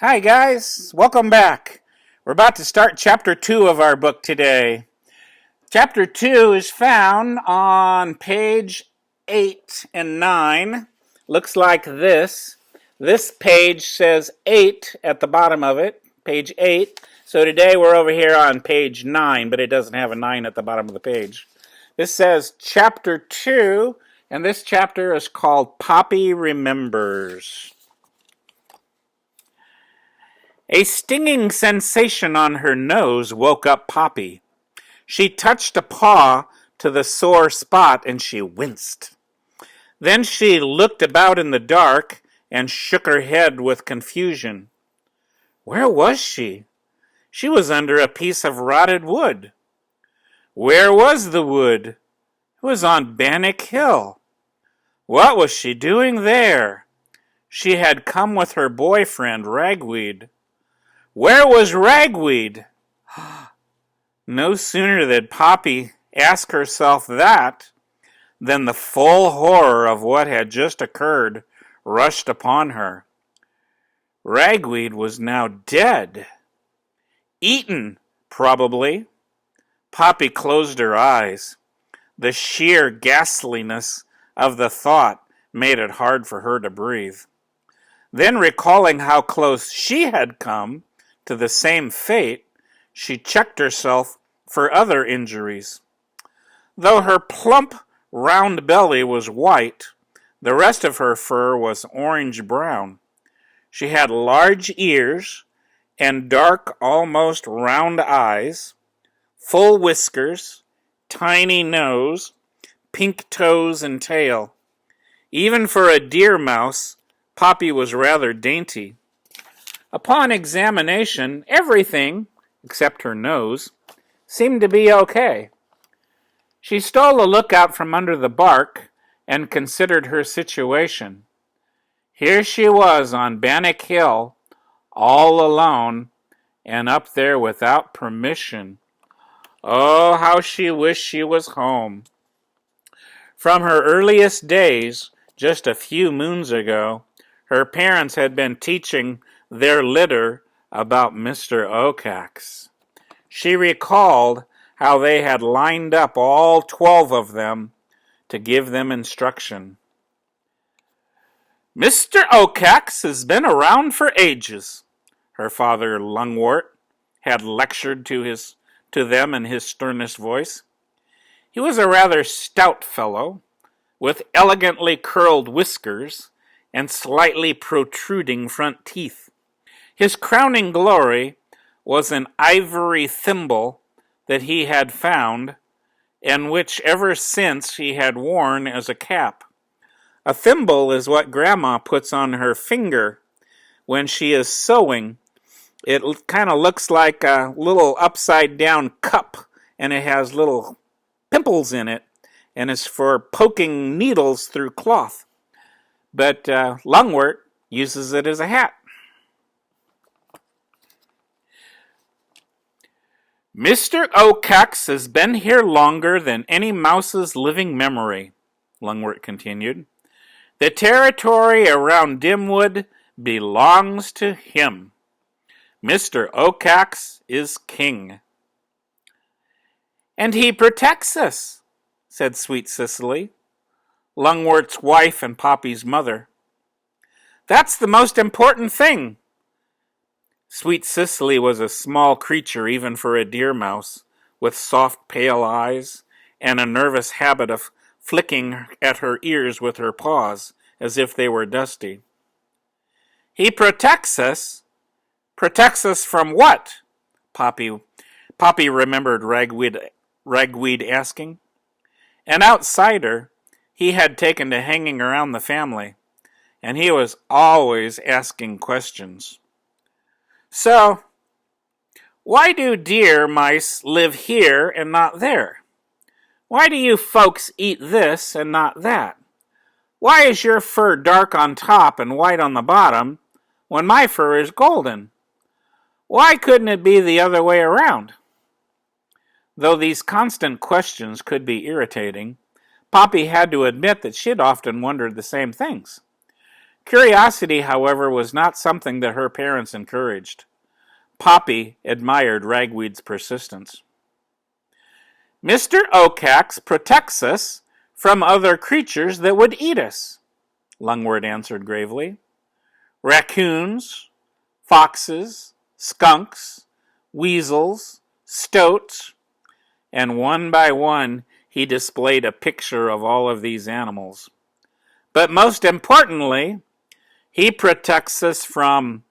Hi, guys. Welcome back. We're about to start chapter 2 of our book today. Chapter 2 is found on page 8 and 9. Looks like this. This page says 8 at the bottom of it, page 8. So today we're over here on page 9, but it doesn't have a 9 at the bottom of the page. This says chapter 2, and this chapter is called Poppy Remembers. A stinging sensation on her nose woke up Poppy. She touched a paw to the sore spot and she winced. Then she looked about in the dark and shook her head with confusion. Where was she? She was under a piece of rotted wood. Where was the wood? It was on Bannock Hill. What was she doing there? She had come with her boyfriend, Ragweed. Where was Ragweed? No sooner did Poppy ask herself that than the full horror of what had just occurred rushed upon her. Ragweed was now dead. Eaten, probably. Poppy closed her eyes. The sheer ghastliness of the thought made it hard for her to breathe. Then, recalling how close she had come to the same fate, she checked herself for other injuries. Though her plump, round belly was white, the rest of her fur was orange-brown. She had large ears and dark, almost round eyes, full whiskers, tiny nose, pink toes and tail. Even for a deer mouse, Poppy was rather dainty. Upon examination, everything, except her nose, seemed to be okay. She stole a look out from under the bark and considered her situation. Here she was on Bannock Hill, all alone, and up there without permission. Oh, how she wished she was home. From her earliest days, just a few moons ago, her parents had been teaching their litter about Mr. Oacax. She recalled how they had lined up all 12 of them to give them instruction. Mr. Oacax has been around for ages, her father Lungwort had lectured to them in his sternest voice. He was a rather stout fellow, with elegantly curled whiskers and slightly protruding front teeth. His crowning glory was an ivory thimble that he had found, and which ever since he had worn as a cap. A thimble is what Grandma puts on her finger when she is sewing. It kind of looks like a little upside-down cup, and it has little pimples in it, and it's for poking needles through cloth. But Lungwort uses it as a hat. Mr. Oacax has been here longer than any mouse's living memory, Lungwort continued. The territory around Dimwood belongs to him. Mr. Oacax is king. And he protects us, said Sweet Cicely, Lungwort's wife and Poppy's mother. That's the most important thing. Sweet Cicely was a small creature even for a deer mouse, with soft pale eyes and a nervous habit of flicking at her ears with her paws as if they were dusty. He protects us? Protects us from what? Poppy remembered Ragweed asking. An outsider, he had taken to hanging around the family, and he was always asking questions. So, why do deer mice live here and not there? Why do you folks eat this and not that? Why is your fur dark on top and white on the bottom when my fur is golden? Why couldn't it be the other way around? Though these constant questions could be irritating, Poppy had to admit that she'd often wondered the same things. Curiosity, however, was not something that her parents encouraged. Poppy admired Ragweed's persistence. Mr. Okax protects us from other creatures that would eat us, Lungwort answered gravely. Raccoons, foxes, skunks, weasels, stoats, and one by one he displayed a picture of all of these animals. But most importantly, he protects us from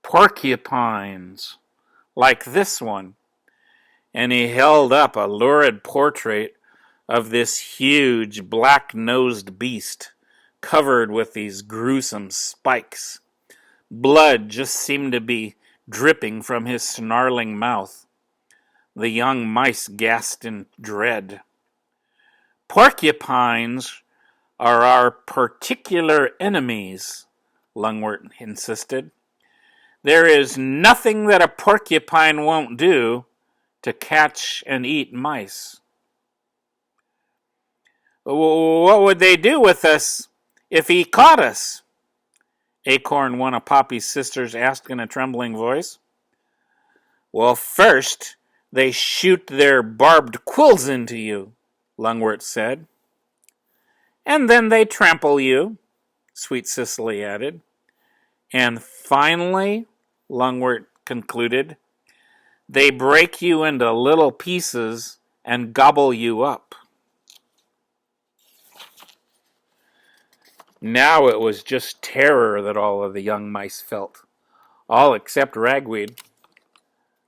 porcupines, like this one. And he held up a lurid portrait of this huge black-nosed beast covered with these gruesome spikes. Blood just seemed to be dripping from his snarling mouth. The young mice gasped in dread. Porcupines are our particular enemies, Lungwort insisted. There is nothing that a porcupine won't do to catch and eat mice. What would they do with us if he caught us? Acorn, one of Poppy's sisters, asked in a trembling voice. Well, first, they shoot their barbed quills into you, Lungwort said. And then they trample you, Sweet Cicely added. And finally, Lungwort concluded, they break you into little pieces and gobble you up. Now it was just terror that all of the young mice felt, all except Ragweed.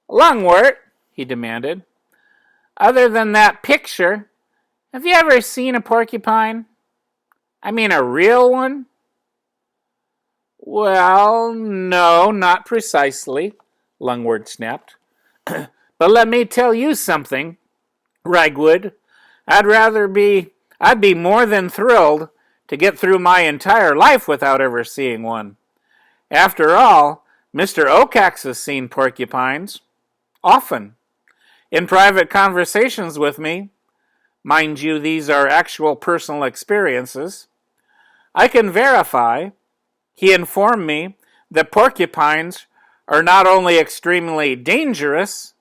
Lungwort, he demanded, other than that picture, have you ever seen a porcupine? I mean a real one? Well, no, not precisely, Lungwort snapped. But let me tell you something, Ragweed. I'd be more than thrilled to get through my entire life without ever seeing one. After all, Mr. Okax has seen porcupines. Often. In private conversations with me. Mind you, these are actual personal experiences. I can verify, he informed me, that porcupines are not only extremely dangerous,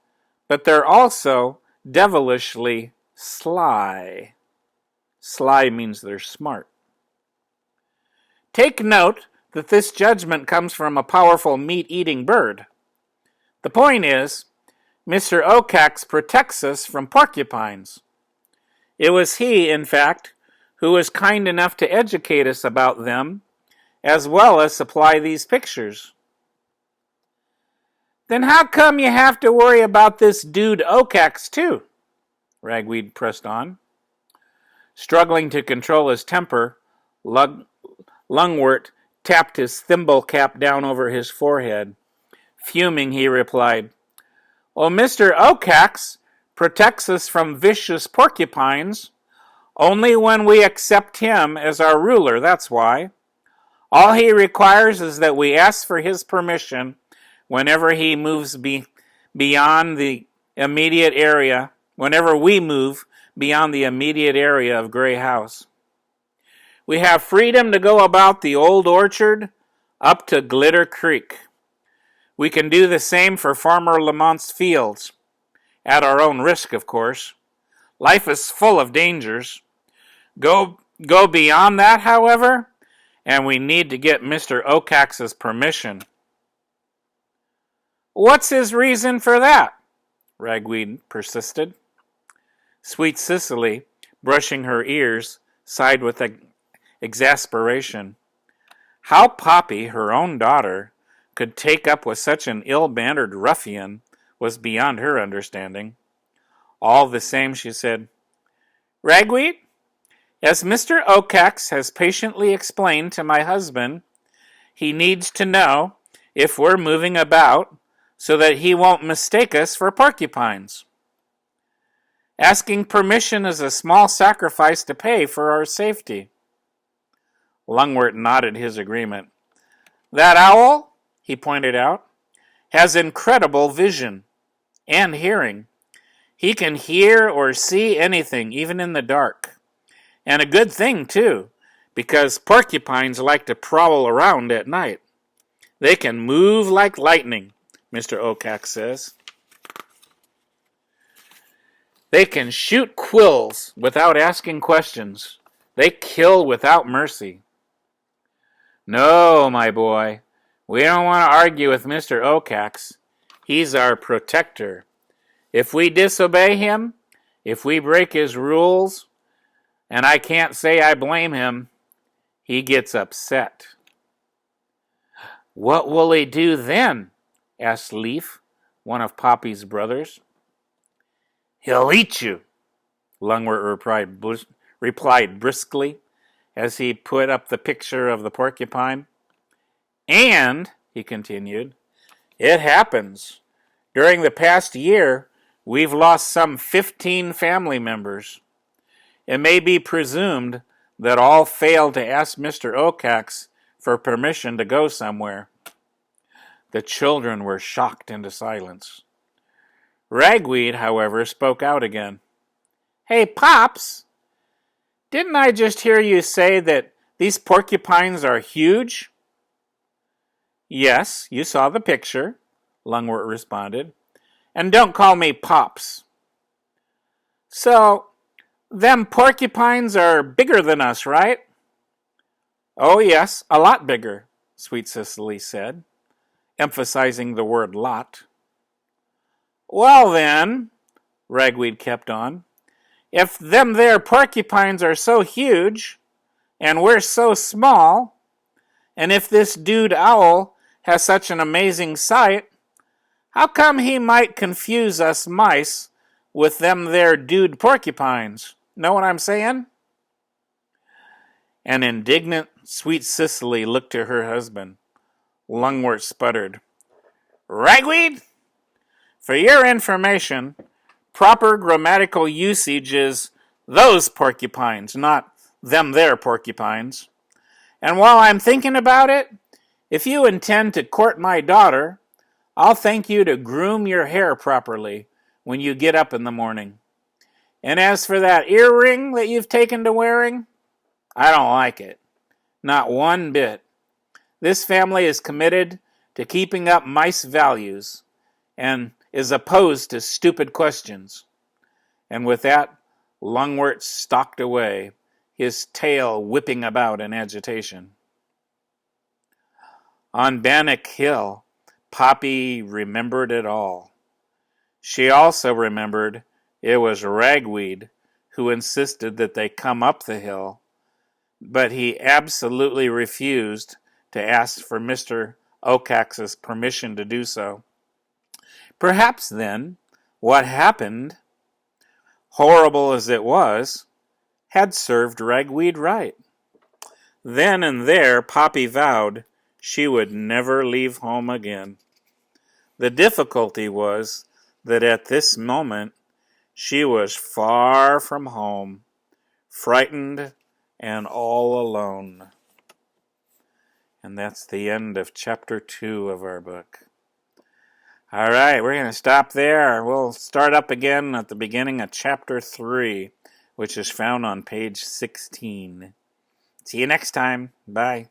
but they're also devilishly sly. Sly means they're smart. Take note that this judgment comes from a powerful meat-eating bird. The point is, Mr. Okax protects us from porcupines. It was he, in fact, who was kind enough to educate us about them, as well as supply these pictures. Then how come you have to worry about this dude Okax too? Ragweed pressed on. Struggling to control his temper, Lungwort tapped his thimble cap down over his forehead. Fuming, he replied, Well, Mr. Okax protects us from vicious porcupines only when we accept him as our ruler, that's why. All he requires is that we ask for his permission whenever he moves beyond the immediate area, whenever we move beyond the immediate area of Grey House. We have freedom to go about the old orchard up to Glitter Creek. We can do the same for Farmer Lamont's fields, at our own risk, of course. Life is full of dangers. Go beyond that, however, and we need to get Mr. Okax's permission. What's his reason for that? Ragweed persisted. Sweet Cicely, brushing her ears, sighed with exasperation. How Poppy, her own daughter, could take up with such an ill-mannered ruffian was beyond her understanding. All the same, she said, Ragweed, as Mr. Okax has patiently explained to my husband, he needs to know if we're moving about so that he won't mistake us for porcupines. Asking permission is a small sacrifice to pay for our safety. Lungwort nodded his agreement. That owl, he pointed out, has incredible vision and hearing. He can hear or see anything, even in the dark. And a good thing, too, because porcupines like to prowl around at night. They can move like lightning, Mr. Okax says. They can shoot quills without asking questions. They kill without mercy. No, my boy, we don't want to argue with Mr. Okax. He's our protector. If we disobey him, if we break his rules, and I can't say I blame him, he gets upset. What will he do then? Asked Leaf, one of Poppy's brothers. He'll eat you, Lungwort replied briskly as he put up the picture of the porcupine. And, he continued, it happens. During the past year, we've lost some 15 family members. It may be presumed that all failed to ask Mr. Okax for permission to go somewhere. The children were shocked into silence. Ragweed, however, spoke out again. Hey, Pops, didn't I just hear you say that these porcupines are huge? Yes, you saw the picture, Lungwort responded. And don't call me Pops. So, them porcupines are bigger than us, right? Oh, yes, a lot bigger, Sweet Cicely said, emphasizing the word lot. Well then, Ragweed kept on, if them there porcupines are so huge, and we're so small, and if this dude owl has such an amazing sight, how come he might confuse us mice with them there dude porcupines? Know what I'm saying? An indignant Sweet Cicely looked to her husband. Lungwort sputtered. Ragweed? For your information, proper grammatical usage is those porcupines, not them there porcupines. And while I'm thinking about it, if you intend to court my daughter, I'll thank you to groom your hair properly when you get up in the morning. And as for that earring that you've taken to wearing, I don't like it. Not one bit. This family is committed to keeping up mice values and is opposed to stupid questions. And with that, Lungwort stalked away, his tail whipping about in agitation. On Bannock Hill, Poppy remembered it all. She also remembered it was Ragweed who insisted that they come up the hill, but he absolutely refused to ask for Mr. Okax's permission to do so. Perhaps then, what happened, horrible as it was, had served Ragweed right. Then and there, Poppy vowed she would never leave home again. The difficulty was that at this moment, she was far from home, frightened and all alone. And that's the end of chapter 2 of our book. All right, we're going to stop there. We'll start up again at the beginning of chapter 3, which is found on page 16. See you next time. Bye.